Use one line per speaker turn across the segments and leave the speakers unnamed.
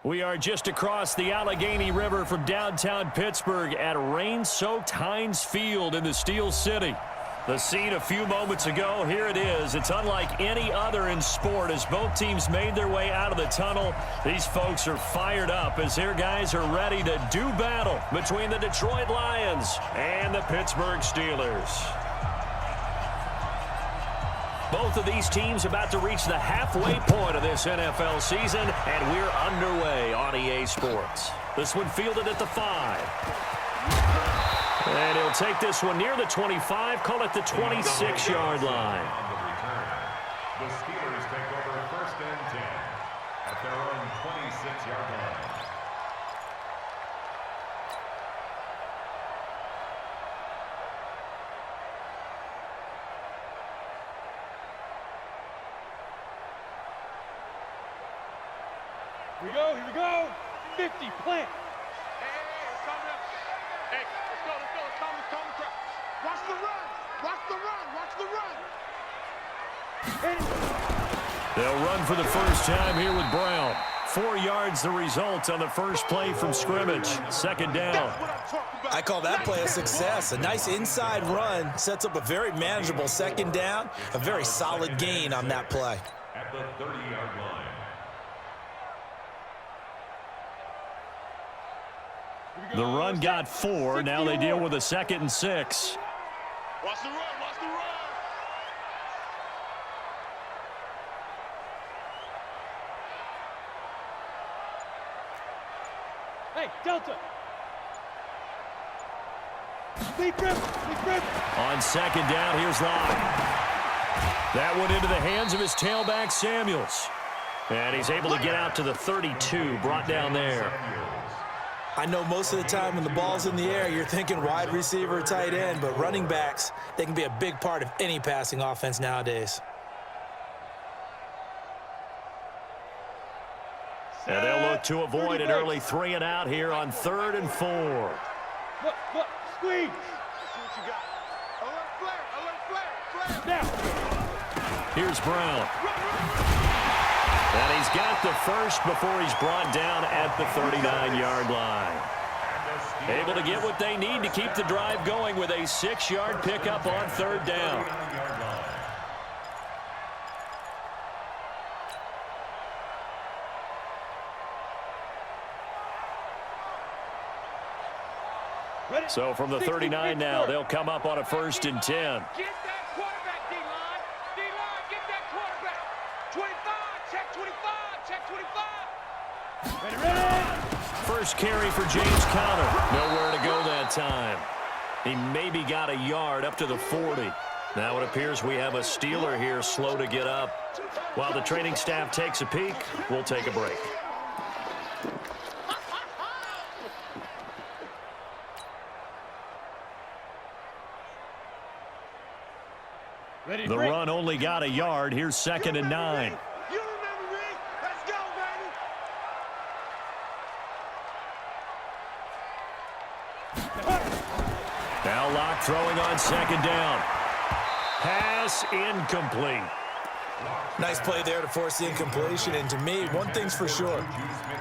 We are just across the Allegheny River from downtown Pittsburgh at rain-soaked Heinz Field in the Steel City. The scene a few moments ago, here it is. It's unlike any other in sport as both teams made their way out of the tunnel. These folks are fired up as their guys are ready to do battle between the Detroit Lions and the Pittsburgh Steelers. Both of these teams about to reach the halfway point of this NFL season, and we're underway on EA Sports. This one fielded at the 5. And he'll take this one near the 25, call it the 26-yard line.
The Steelers take over 1st and 10 at their own 26-yard line.
Here we go. 50, plant.
Hey, it's coming up. Hey, let's go. It's coming. Watch the run.
They'll run for the first time here with Brown. 4 yards the result on the first play from scrimmage. 2nd down.
I call that play a success. A nice inside run sets up a very manageable 2nd down. A very solid gain on that play.
At the 30-yard line.
The run got 4. Now they deal with a 2nd and 6.
Watch the run.
Hey, Delta. Lead grip.
On 2nd down, here's Locke. That went into the hands of his tailback, Samuels. And he's able to get out to the 32, brought down there.
I know most of the time when the ball's in the air, you're thinking wide receiver, tight end, but running backs, they can be a big part of any passing offense nowadays.
And they'll look to avoid an early 3 and out here on 3rd and 4.
Look, squeeze.
See what you got. Alert flare.
Now.
Here's Brown. And he's got the first before he's brought down at the 39-yard line. Able to get what they need to keep the drive going with a 6-yard pickup on 3rd down. So from the 39 now, they'll come up on a 1st and 10.
Get that quarterback, D-line. D-line, get that quarterback. 25, check 25.
Ready.
First carry for James Conner. Nowhere to go that time. He maybe got a yard up to the 40. Now it appears we have a Steeler here slow to get up. While the training staff takes a peek, we'll take a break. The run only got a yard. Here's 2nd and 9.
You remember me? Let's go, baby.
Now Locke throwing on 2nd down. Pass incomplete.
Nice play there to force the incompletion, and to me, one thing's for sure.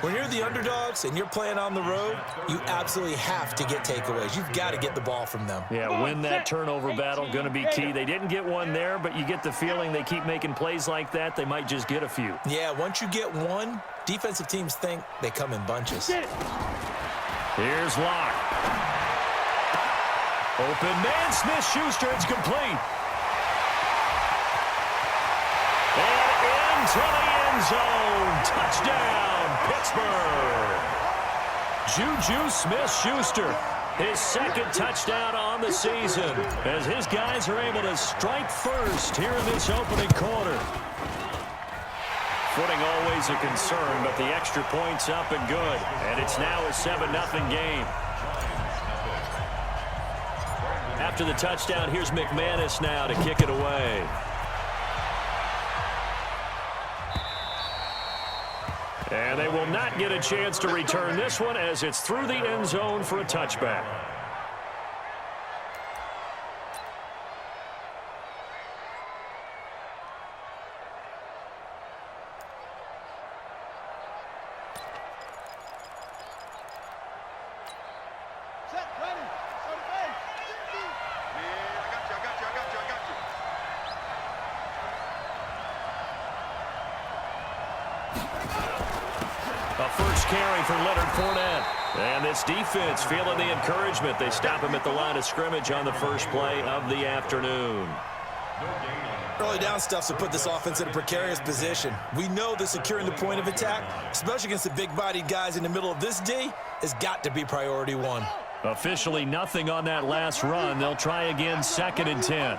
When you're the underdogs and you're playing on the road, you absolutely have to get takeaways. You've got to get the ball from them.
Yeah, win that turnover battle, going to be key. They didn't get one there, but you get the feeling they keep making plays like that, they might just get a few.
Yeah, once you get one, defensive teams think they come in bunches.
Here's Locke. Open man, Smith-Schuster, it's complete. And into the end zone. Touchdown, Pittsburgh. Juju Smith-Schuster, his 2nd touchdown on the season, as his guys are able to strike first here in this opening quarter. Footing always a concern, but the extra point's up and good. And it's now a 7-0 game. After the touchdown, here's McManus now to kick it away. And they will not get a chance to return this one as it's through the end zone for a touchback. A first carry for Leonard Fournette. And this defense feeling the encouragement. They stop him at the line of scrimmage on the first play of the afternoon.
Early down stuff to put this offense in a precarious position. We know that securing the point of attack, especially against the big-bodied guys in the middle of this D, has got to be priority one.
Officially nothing on that last run. They'll try again, 2nd and 10.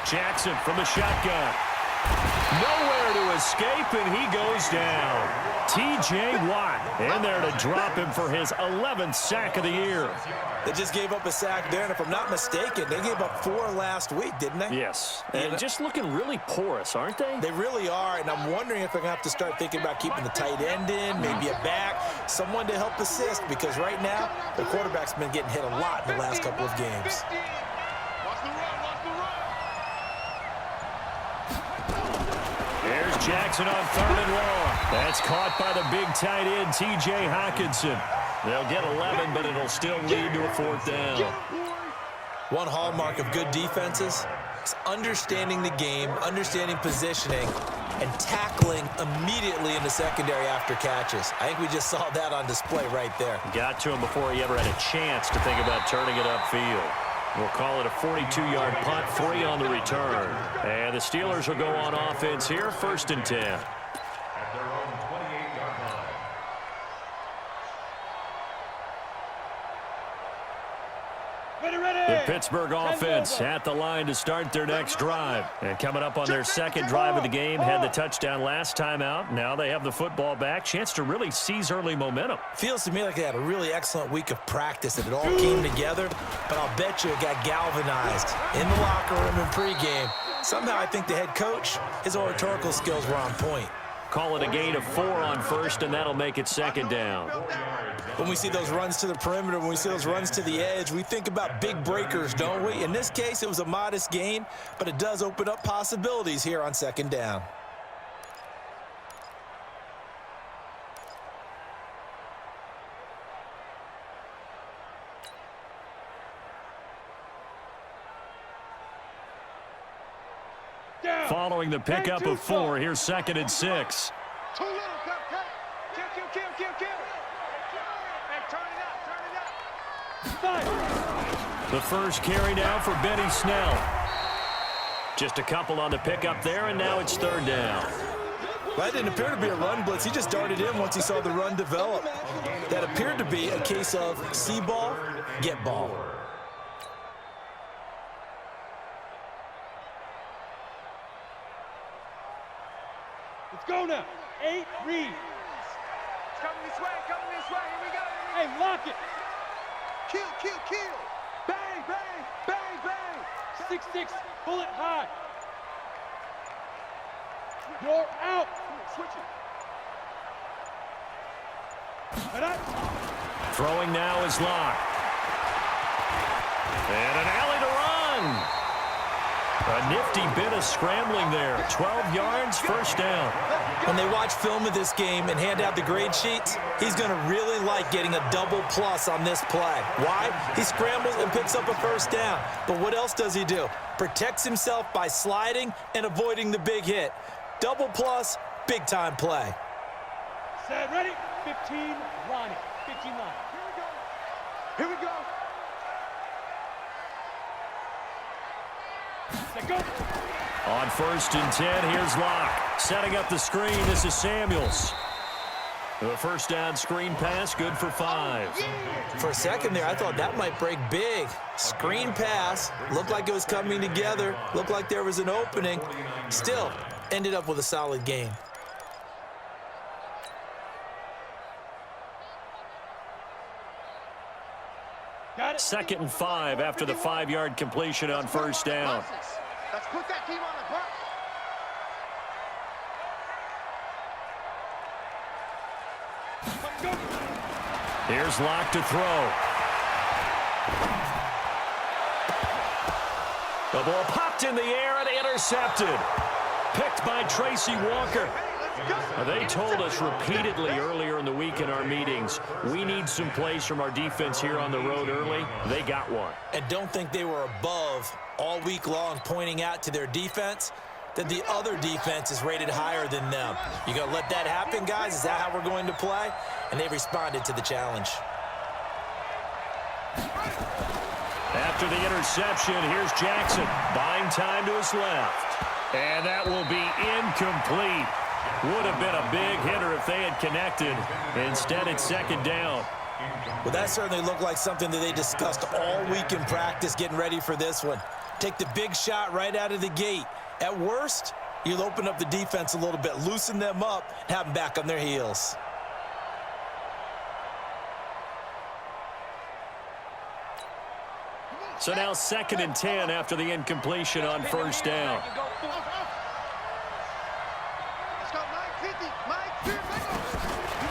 Jackson from the shotgun. Nowhere to escape, and he goes down. T.J. Watt in there to drop him for his 11th sack of the year.
They just gave up a sack there, and if I'm not mistaken, they gave up 4 last week, didn't they?
Yes, and just looking really porous, aren't they?
They really are, and I'm wondering if they're going to have to start thinking about keeping the tight end in, maybe a back, someone to help assist, because right now, the quarterback's been getting hit a lot in the last couple of games.
There's Jackson on 3rd and long. That's caught by the big tight end, T.J. Hockenson. They'll get 11, but it'll still lead to a 4th down.
One hallmark of good defenses is understanding the game, understanding positioning, and tackling immediately in the secondary after catches. I think we just saw that on display right there.
Got to him before he ever had a chance to think about turning it upfield. We'll call it a 42-yard punt, 3 on the return. And the Steelers will go on offense here, 1st and 10.
At their own 28-yard line.
The Pittsburgh offense at the line to start their next drive. And coming up on their 2nd drive of the game, had the touchdown last time out. Now they have the football back. Chance to really seize early momentum.
Feels to me like they had a really excellent week of practice, and it all came together. But I'll bet you it got galvanized in the locker room in pregame. Somehow I think the head coach, his oratorical skills were on point.
Call it a gain of 4 on 1st, and that'll make it 2nd down.
When we see those runs to the perimeter, when we see those runs to the edge, we think about big breakers, don't we? In this case, it was a modest gain, but it does open up possibilities here on 2nd down.
Following the pickup of 4, here's 2nd and 6.
Too little, kill. Hey, turn it up.
The first carry now for Benny Snell. Just a couple on the pickup there, and now it's 3rd down.
That didn't appear to be a run blitz. He just darted in once he saw the run develop. That appeared to be a case of see ball, get ball.
Let's go now. 8 reads.
It's coming this way. Here we go.
Hey, lock it.
Kill. Bang.
6-6, bullet high. You're out.
Switch it.
Head up.
Throwing now is Locke. And an alley to run. A nifty bit of scrambling there. 12 yards, 1st down.
When they watch film of this game and hand out the grade sheets, he's going to really like getting a double plus on this play. Why? He scrambles and picks up a 1st down. But what else does he do? Protects himself by sliding and avoiding the big hit. Double plus, big-time play.
Set, ready? 15, line it. 15 line.
Here we go.
Set, go.
On 1st and 10, here's Locke. Setting up the screen, this is Samuels. The 1st down screen pass, good for 5.
For a second there, I thought that might break big. Screen pass, looked like it was coming together, looked like there was an opening. Still, ended up with a solid gain.
Got it.
2nd and 5 after the 5-yard completion on 1st down.
Let's put that team on the clock.
Go.
Here's Locke to throw. The ball popped in the air and intercepted. Picked by Tracy Walker. They told us repeatedly earlier in the week in our meetings, we need some plays from our defense here on the road early. They got one.
And don't think they were above all week long pointing out to their defense that the other defense is rated higher than them. You gonna let that happen, guys? Is that how we're going to play? And they responded to the challenge.
After the interception, here's Jackson, buying time to his left. And that will be incomplete. Would have been a big hitter if they had connected. Instead, it's second down.
Well, that certainly looked like something that they discussed all week in practice getting ready for this one. Take the big shot right out of the gate. At worst, you'll open up the defense a little bit, loosen them up, and have them back on their heels.
So now 2nd and 10 after the incompletion on first down.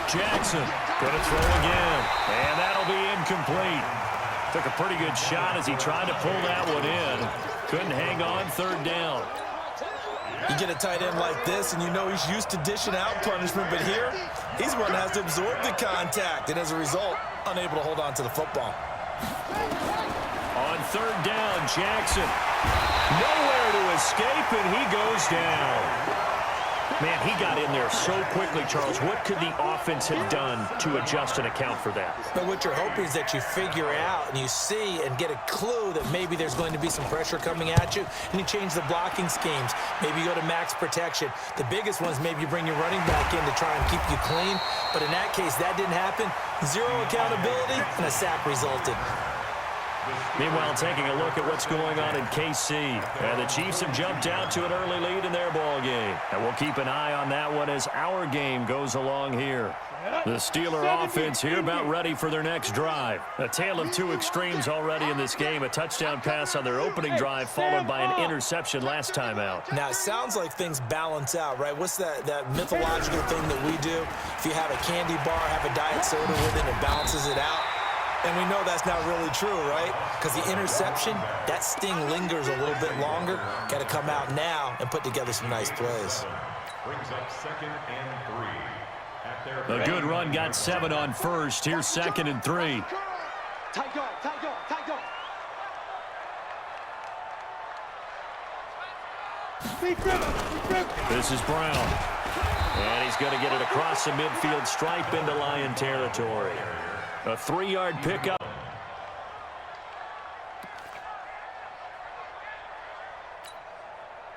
Jackson going to throw again, and that'll be incomplete. Took a pretty good shot as he tried to pull that one in. Couldn't hang on, 3rd down.
You get a tight end like this, and you know he's used to dishing out punishment, but here, he's one that has to absorb the contact, and as a result, unable to hold on to the football.
On 3rd down, Jackson. Nowhere to escape, and he goes down. Man, he got in there so quickly, Charles. What could the offense have done to adjust and account for that?
But what you're hoping is that you figure out and you see and get a clue that maybe there's going to be some pressure coming at you, and you change the blocking schemes. Maybe you go to max protection. The biggest one is maybe you bring your running back in to try and keep you clean. But in that case, that didn't happen. Zero accountability, and a sack resulted.
Meanwhile, taking a look at what's going on in KC. And the Chiefs have jumped out to an early lead in their ball game. And we'll keep an eye on that one as our game goes along here. The Steeler offense here about ready for their next drive. A tale of two extremes already in this game. A touchdown pass on their opening drive followed by an interception last time out.
Now, it sounds like things balance out, right? What's that mythological thing that we do? If you have a candy bar, have a diet soda with it, it balances it out. And we know that's not really true, right? Because the interception, that sting lingers a little bit longer. Got to come out now and put together some nice plays.
Brings up 2nd and 3.
A good run got 7 on first. Here's 2nd and 3.
Tight guard, tight guard, tight guard.
This is Brown. And he's going to get it across the midfield stripe into Lion territory. A 3-yard pickup.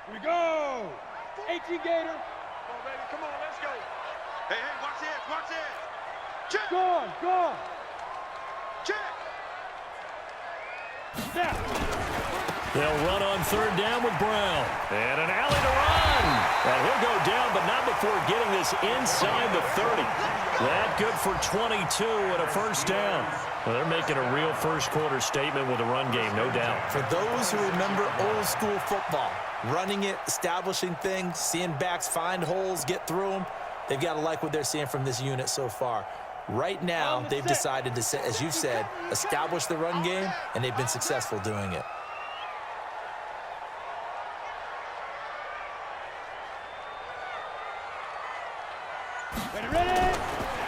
Here we go. 18 Gator.
Come on, baby. Come on, let's go. Hey, watch this, watch this. Check.
Go on, go on.
Check.
Snap.
They'll run on 3rd down with Brown. And an alley to run. And he'll go down, but not before getting this inside the 30. That good for 22 and a first down. Well, they're making a real first-quarter statement with a run game, no doubt.
For those who remember old-school football, running it, establishing things, seeing backs find holes, get through them, they've got to like what they're seeing from this unit so far. Right now, they've decided to, as you've said, establish the run game, and they've been successful doing it.
Ready?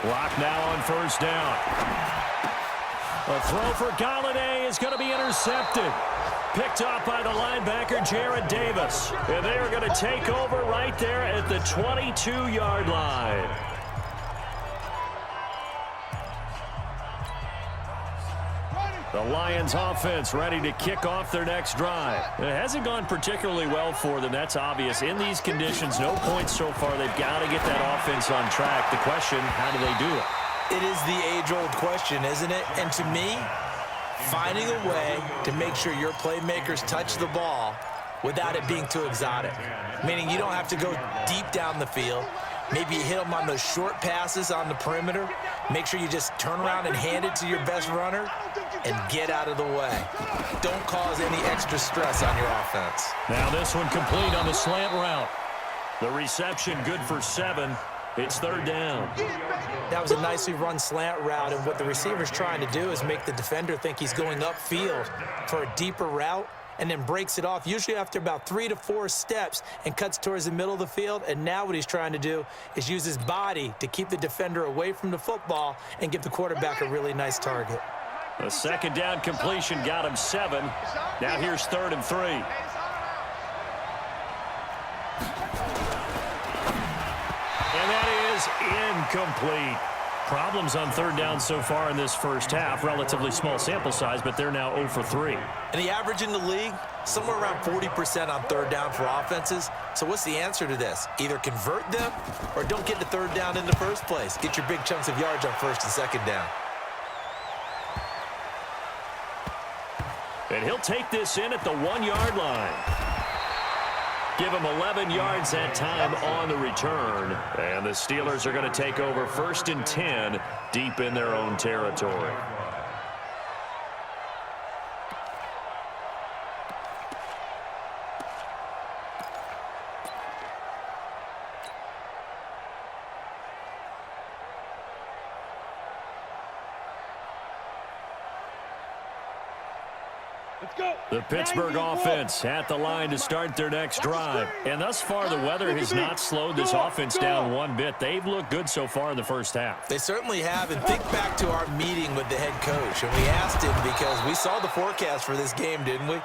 Lock now on first down. A throw for Galladay is going to be intercepted. Picked off by the linebacker, Jared Davis. And they are going to take over right there at the 22-yard line. The Lions offense ready to kick off their next drive. It hasn't gone particularly well for them, that's obvious. In these conditions, no points so far. They've got to get that offense on track. The question, how do they do it?
It is the age-old question, isn't it? And to me, finding a way to make sure your playmakers touch the ball without it being too exotic. Meaning you don't have to go deep down the field. Maybe you hit them on those short passes on the perimeter. Make sure you just turn around and hand it to your best runner and get out of the way. Don't cause any extra stress on your offense.
Now this one complete on the slant route. The reception good for 7. It's 3rd down.
That was a nicely run slant route, and what the receiver's trying to do is make the defender think he's going upfield for a deeper route, and then breaks it off, usually after about 3 to 4 steps, and cuts towards the middle of the field. And now what he's trying to do is use his body to keep the defender away from the football and give the quarterback a really nice target.
A second down completion got him 7. Now here's 3rd and 3. And that is incomplete. Problems on 3rd down so far in this first half. Relatively small sample size, but they're now 0 for 3.
And the average in the league, somewhere around 40% on 3rd down for offenses. So what's the answer to this? Either convert them or don't get the 3rd down in the first place. Get your big chunks of yards on 1st and 2nd down.
And he'll take this in at the 1-yard line. Give him 11 yards that time on the return. And the Steelers are going to take over 1st and 10 deep in their own territory. The Pittsburgh offense at the line to start their next drive. And thus far, the weather has not slowed this offense down one bit. They've looked good so far in the first half.
They certainly have. And think back to our meeting with the head coach. And we asked him because we saw the forecast for this game, didn't we?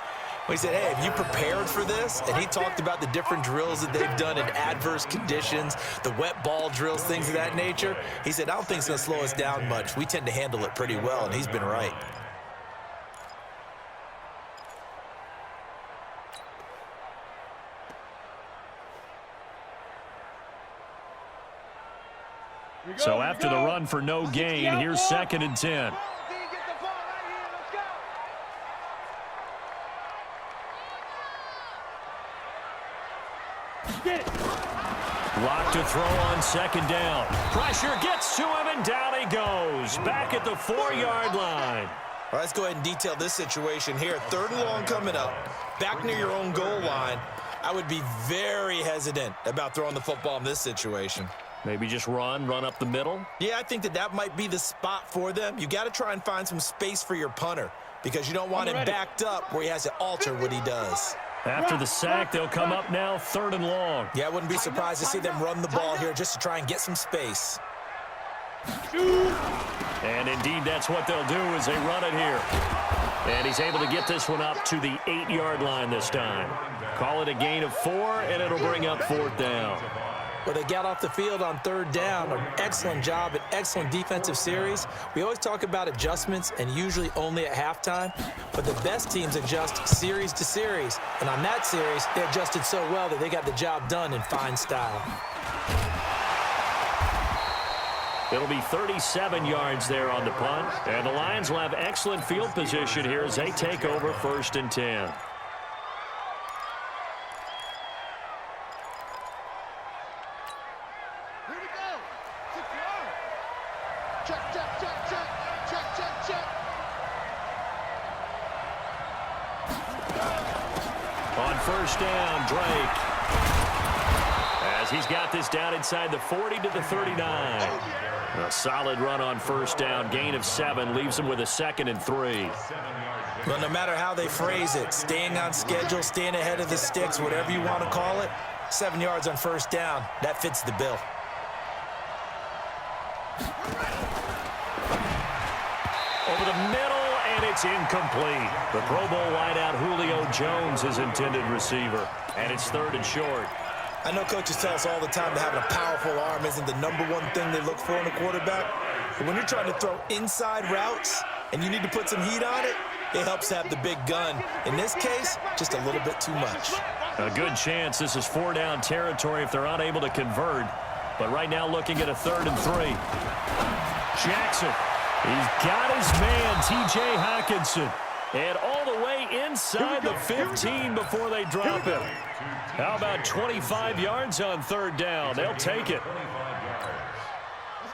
We said, hey, have you prepared for this? And he talked about the different drills that they've done in adverse conditions, the wet ball drills, things of that nature. He said, I don't think it's going to slow us down much. We tend to handle it pretty well, and he's been right.
So after the run for no gain, here's 2nd and 10. Lock to throw on 2nd down. Pressure gets to him, and down he goes. Back at the 4-yard line.
All right, let's go ahead and detail this situation here. 3rd and long coming up. Back near your own goal line. I would be very hesitant about throwing the football in this situation.
Maybe just run up the middle?
Yeah, I think that might be the spot for them. You got to try and find some space for your punter because you don't want him backed up where he has to alter what he does.
After the sack, they'll come up now 3rd and long.
Yeah, I wouldn't be surprised to see them run the ball here just to try and get some space.
And indeed, that's what they'll do as they run it here. And he's able to get this one up to the 8-yard line this time. Call it a gain of 4, and it'll bring up 4th down.
Well, they got off the field on 3rd down. An excellent job, an excellent defensive series. We always talk about adjustments and usually only at halftime, but the best teams adjust series to series. And on that series, they adjusted so well that they got the job done in fine style.
It'll be 37 yards there on the punt. And the Lions will have excellent field position here as they take over 1st and 10. On 1st down, Drake. As he's got this down inside the 40 to the 39. A solid run on 1st down. Gain of 7 leaves him with a 2nd and 3.
Well, no matter how they phrase it, staying on schedule, staying ahead of the sticks, whatever you want to call it, 7 yards on 1st down, that fits the bill.
Over the middle, and it's incomplete. The Pro Bowl wideout Julio Jones is intended receiver, and it's 3rd and short.
I know coaches tell us all the time that having a powerful arm isn't the #1 thing they look for in a quarterback. But when you're trying to throw inside routes and you need to put some heat on it, it helps to have the big gun. In this case, just a little bit too much.
A good chance this is 4-down territory if they're unable to convert. But right now looking at a 3rd and 3. Jackson. He's got his man, T.J. Hockenson. And all the way inside the 15 before they drop him. How about 25 yards on 3rd down? They'll take it.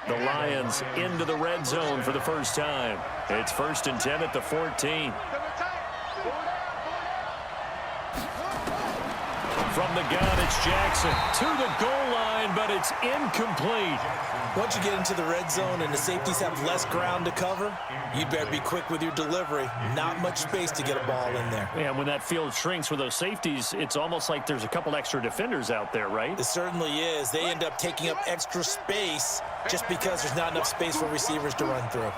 The Lions into the red zone for the first time. It's 1st and 10 at the 14. From the gun, it's Jackson to the goal line, but it's incomplete.
Once you get into the red zone and the safeties have less ground to cover, you better be quick with your delivery. Not much space to get a ball in there.
And when that field shrinks with those safeties, it's almost like there's a couple extra defenders out there, right?
It certainly is. They end up taking up extra space just because there's not enough space for receivers to run through.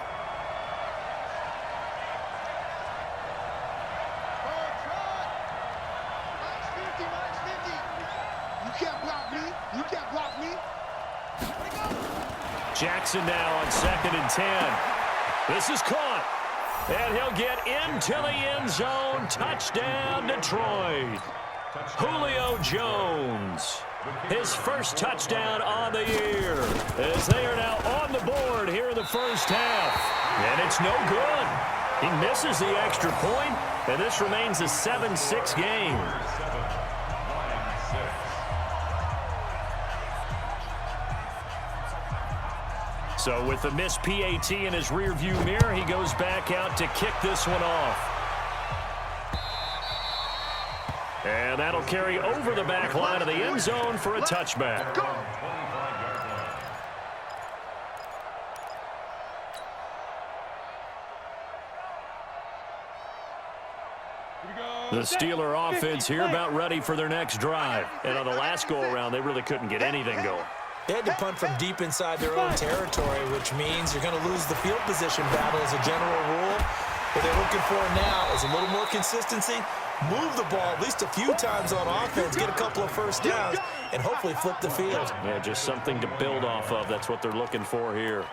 Jackson now on 2nd and 10. This is caught. And he'll get into the end zone. Touchdown, Detroit. Julio Jones. His first touchdown on the year. As they are now on the board here in the first half. And it's no good. He misses the extra point, and this remains a 7-6 game. So with the missed PAT in his rearview mirror, he goes back out to kick this one off. And that'll carry over the back line of the end zone for a touchback. The Steeler offense here about ready for their next drive. And on the last go-around, they really couldn't get anything going.
They had to punt from deep inside their own territory, which means you're going to lose the field position battle as a general rule. What they're looking for now is a little more consistency, move the ball at least a few times on offense, get a couple of first downs, and hopefully flip the field.
Yeah, just something to build off of. That's what they're looking for here.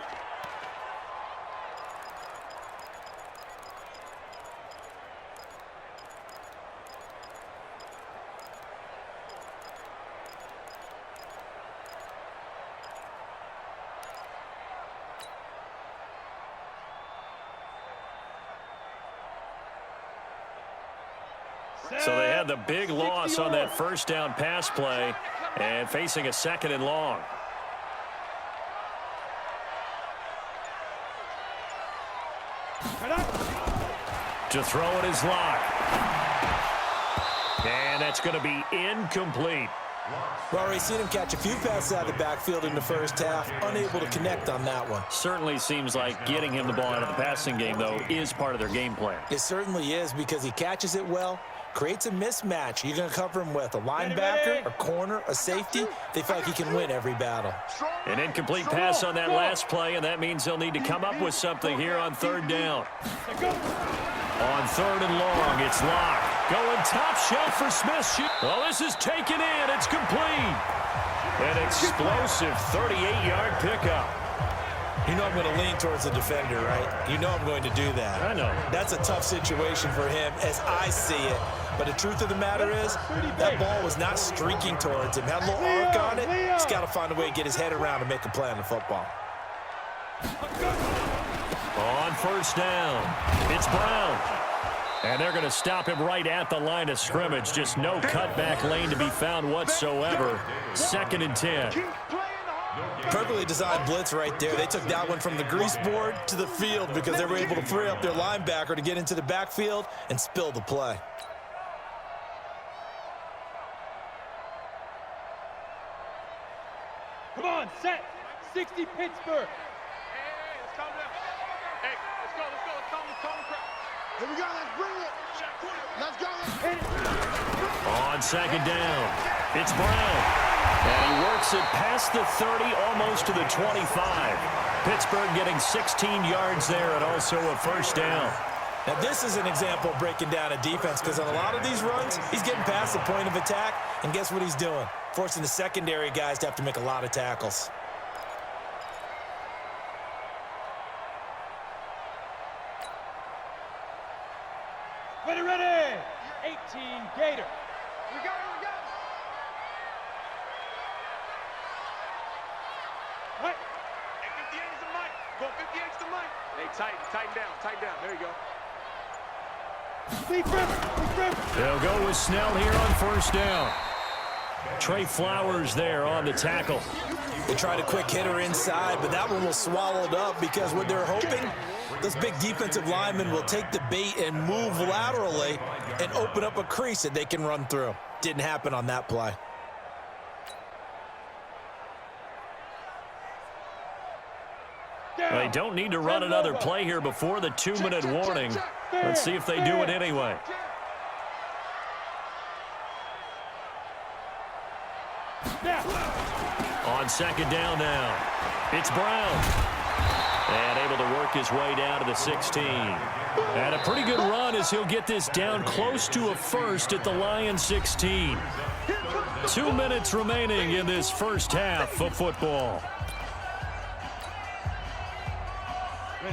So they had the big loss on that first down pass play and facing a 2nd and long. To throw it is Locke. And that's going to be incomplete.
We've already seen him catch a few passes out of the backfield in the first half, unable to connect on that one.
Certainly seems like getting him the ball out of the passing game, though, is part of their game plan.
It certainly is because he catches it well, creates a mismatch. You're going to cover him with a linebacker, a corner, a safety. They feel like he can win every battle.
An incomplete pass on that last play, and that means they'll need to come up with something here on 3rd down. On 3rd and long, it's Locke. Going top shelf for Smith. Well, this is taken in. It's complete. An explosive 38-yard pickup.
You know I'm going to lean towards the defender, right? You know I'm going to do that.
I know.
That's a tough situation for him as I see it. But the truth of the matter is, that ball was not streaking towards him. Had a little arc on it. He's got to find a way to get his head around and make a play on the football.
On 1st down, it's Brown. And they're going to stop him right at the line of scrimmage. Just no cutback lane to be found whatsoever. 2nd and 10.
Perfectly designed blitz right there. They took that one from the grease board to the field because they were able to free up their linebacker to get into the backfield and spill the play.
Come on, set. 60 Pittsburgh.
Hey, let's calm down. Hey, let's go. Let's calm the crowd.
Here we go, let's bring it. Let's go, let's
Hit it.
On 2nd down, it's Brown. And he works it past the 30, almost to the 25. Pittsburgh getting 16 yards there and also a 1st down.
Now, this is an example of breaking down a defense because on a lot of these runs, he's getting past the point of attack, and guess what he's doing? Forcing the secondary guys to have to make a lot of tackles.
Ready. 18 Gator.
We got it.
Right.
Hey, 58 is the mic. Go 58 is the mic. Hey, tighten down. There you go.
Big rip.
They'll go with Snell here on 1st down. Trey Flowers there on the tackle.
They tried a quick hitter inside, but that one was swallowed up because what they're hoping, those big defensive linemen will take the bait and move laterally and open up a crease that they can run through. Didn't happen on that play.
They don't need to run another play here before the 2-minute warning. Let's see if they do it anyway. On second down now, it's Brown. And able to work his way down to the 16. And a pretty good run as he'll get this down close to a first at the Lions 16. 2 minutes remaining in this first half of football.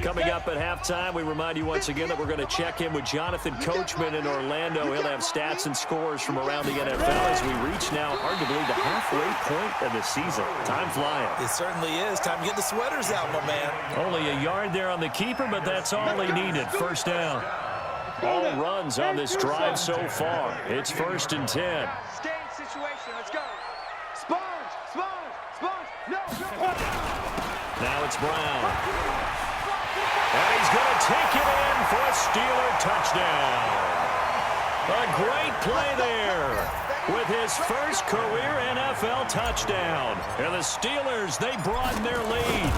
Coming up at halftime, we remind you once again that we're going to check in with Jonathan Coachman in Orlando. He'll have stats and scores from around the NFL as we reach now, hard to believe, the halfway point of the season. Time flying.
It certainly is. Time to get the sweaters out, my man.
Only a yard there on the keeper, but that's all he needed. First down. All runs on this drive so far. It's 1st and 10.
Game situation. Let's go. Sponge. No.
Now it's Brown. And he's going to take it in for a Steeler touchdown. A great play there with his first career NFL touchdown. And the Steelers, they broaden their lead.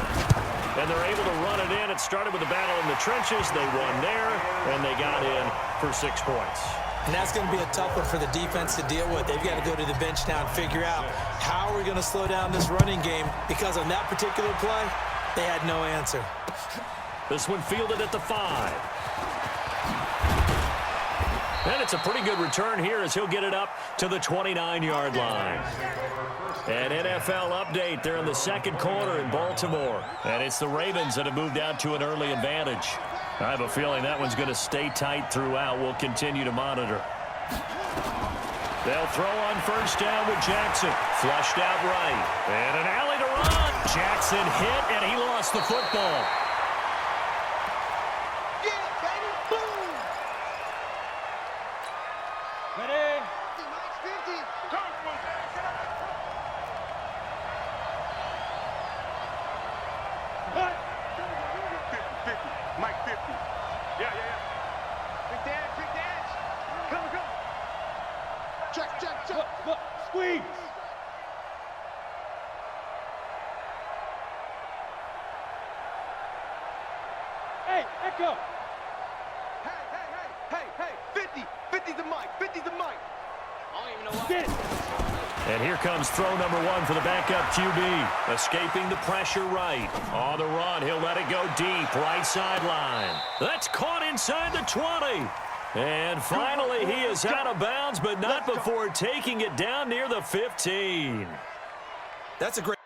And they're able to run it in. It started with a battle in the trenches. They won there, and they got in for 6 points.
And that's going to be a tough one for the defense to deal with. They've got to go to the bench now and figure out how are we going to slow down this running game, because on that particular play, they had no answer.
This one fielded at the 5. And it's a pretty good return here as he'll get it up to the 29-yard line. An NFL update. They're in the second quarter in Baltimore. And it's the Ravens that have moved out to an early advantage. I have a feeling that one's going to stay tight throughout. We'll continue to monitor. They'll throw on first down with Jackson. Flushed out right. And an alley to run. Jackson hit, and he lost the football.
Look, squeeze. Hey, Echo.
Hey, 50's the mic. I don't even know what.
Get it.
And here comes throw number 1 for the backup QB. Escaping the pressure right. On the run, he'll let it go deep. Right sideline. That's caught inside the 20. And finally, he is out of bounds, but not before taking it down near the 15.
That's a great